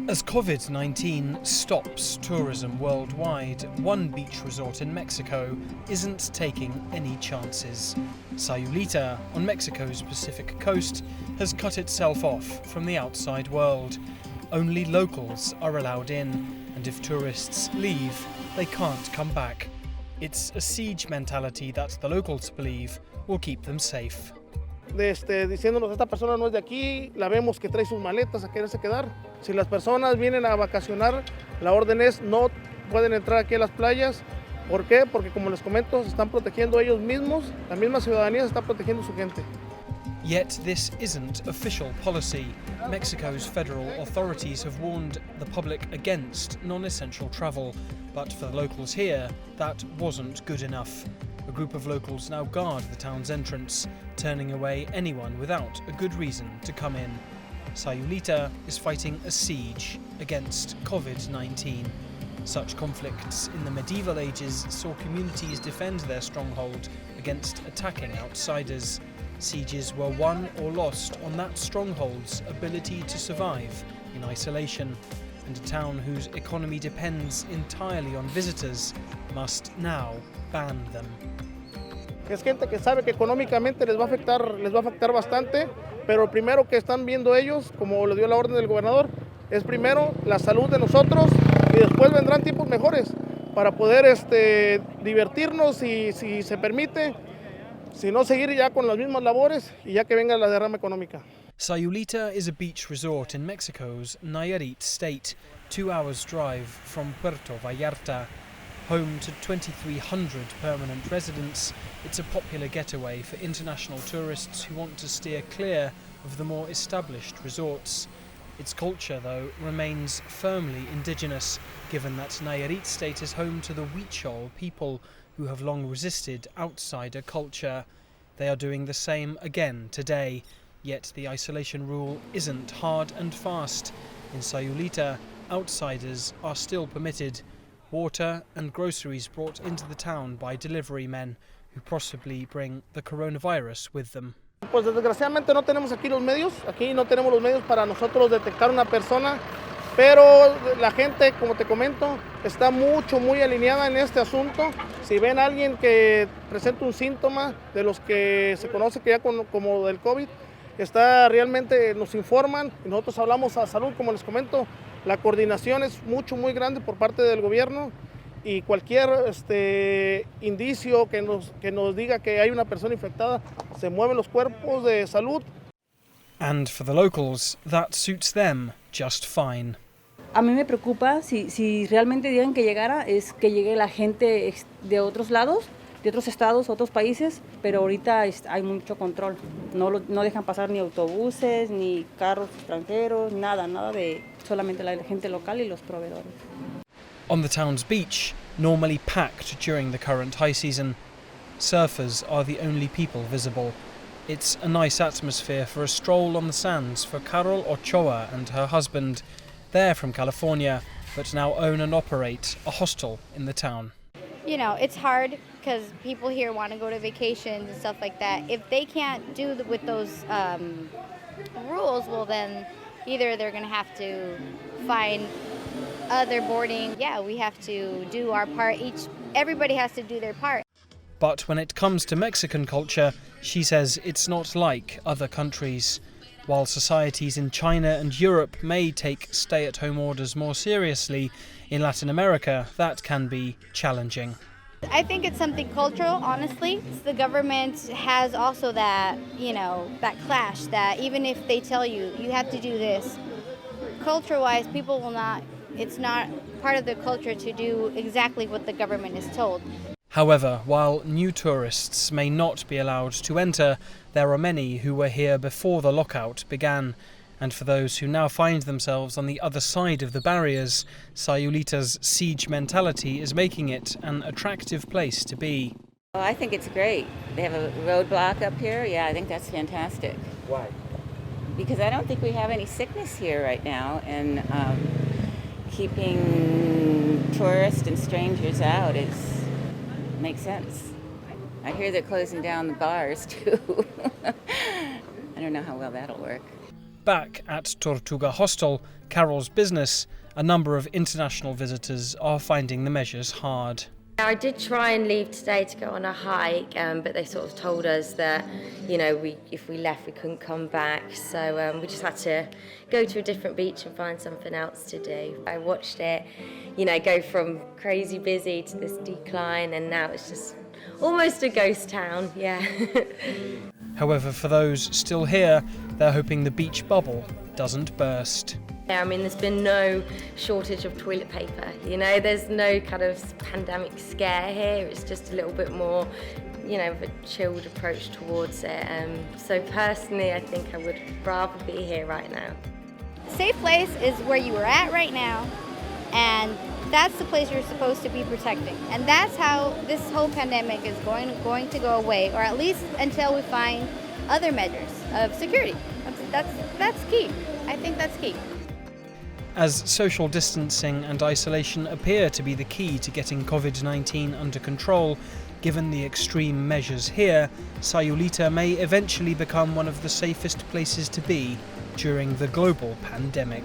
As COVID-19 stops tourism worldwide, one beach resort in Mexico isn't taking any chances. Sayulita, on Mexico's Pacific coast, has cut itself off from the outside world. Only locals are allowed in, and if tourists leave, they can't come back. It's a siege mentality that the locals believe will keep them safe. Diciéndonos, esta persona no es de aquí, la vemos que trae sus maletas a quererse quedar. Si las personas vienen a vacacionar, la orden es no pueden entrar aquí a las playas. ¿Por qué? Porque como les comento, se están protegiendo ellos mismos, la misma ciudadanía se está protegiendo su gente. Yet this isn't official policy. Mexico's federal authorities have warned the public against non-essential travel, but for the locals here, that wasn't good enough. A group of locals now guard the town's entrance, turning away anyone without a good reason to come in. Sayulita is fighting a siege against COVID-19. Such conflicts in the medieval ages saw communities defend their stronghold against attacking outsiders. Sieges were won or lost on that stronghold's ability to survive in isolation, and a town whose economy depends entirely on visitors must now ban them. Es gente que sabe que económicamente les va a afectar bastante, pero lo primero que están viendo ellos, como le dio la orden del gobernador, es primero la salud de nosotros y después vendrán tiempos mejores para poder divertirnos y si se permite, si no seguir ya con las mismas labores y ya que venga la derrama económica. Sayulita is a beach resort in Mexico's Nayarit state, 2 hours drive from Puerto Vallarta. Home to 2,300 permanent residents, it's a popular getaway for international tourists who want to steer clear of the more established resorts. Its culture, though, remains firmly indigenous, given that Nayarit state is home to the Huichol people, who have long resisted outsider culture. They are doing the same again today, yet the isolation rule isn't hard and fast. In Sayulita, outsiders are still permitted. Water and groceries brought into the town by delivery men, who possibly bring the coronavirus with them. Pues desgraciadamente no tenemos aquí los medios para nosotros detectar una persona, pero la gente, como te comento, está muy alineada en este asunto. Si ven a alguien que presenta un síntoma de los que se conoce que ya como del COVID, realmente nos informan y nosotros hablamos a salud, como les comento. La coordinación es muy grande por parte del gobierno y cualquier indicio que nos diga que hay una persona infectada, se mueven los cuerpos de salud. And for the locals, that suits them just fine. A mí me preocupa si realmente digan que llegara, es que llegue la gente de otros lados, de otros estados, otros países, pero ahorita hay mucho control. No dejan pasar ni autobuses, ni carros extranjeros, nada de solamente la gente local y los proveedores. On the town's beach, normally packed during the current high season, surfers are the only people visible. It's a nice atmosphere for a stroll on the sands for Carol Ochoa and her husband. They're from California, but now own and operate a hostel in the town. You know, it's hard because people here want to go to vacations and stuff like that. If they can't do with those rules, well then either they're going to have to find other boarding. Yeah, we have to do our part. Everybody has to do their part. But when it comes to Mexican culture, she says it's not like other countries. While societies in China and Europe may take stay-at-home orders more seriously, in Latin America that can be challenging. I think it's something cultural, honestly. The government has also that clash that even if they tell you have to do this, culture-wise, people will not, it's not part of the culture to do exactly what the government is told. However, while new tourists may not be allowed to enter, there are many who were here before the lockout began. And for those who now find themselves on the other side of the barriers, Sayulita's siege mentality is making it an attractive place to be. Well, I think it's great. They have a roadblock up here. Yeah, I think that's fantastic. Why? Because I don't think we have any sickness here right now. And keeping tourists and strangers out makes sense. I hear they're closing down the bars too. I don't know how well that'll work. Back at Tortuga Hostel, Carol's business, a number of international visitors are finding the measures hard. I did try and leave today to go on a hike, but they sort of told us that, if we left, we couldn't come back. So we just had to go to a different beach and find something else to do. I watched it, go from crazy busy to this decline, and now it's just almost a ghost town, yeah. However, for those still here, they're hoping the beach bubble doesn't burst. I mean, there's been no shortage of toilet paper, there's no kind of pandemic scare here. It's just a little bit more, of a chilled approach towards it. So personally, I think I would rather be here right now. Safe place is where you are at right now, and that's the place you're supposed to be protecting. And that's how this whole pandemic is going to go away, or at least until we find other measures of security. That's key. I think that's key. As social distancing and isolation appear to be the key to getting COVID-19 under control, given the extreme measures here, Sayulita may eventually become one of the safest places to be during the global pandemic.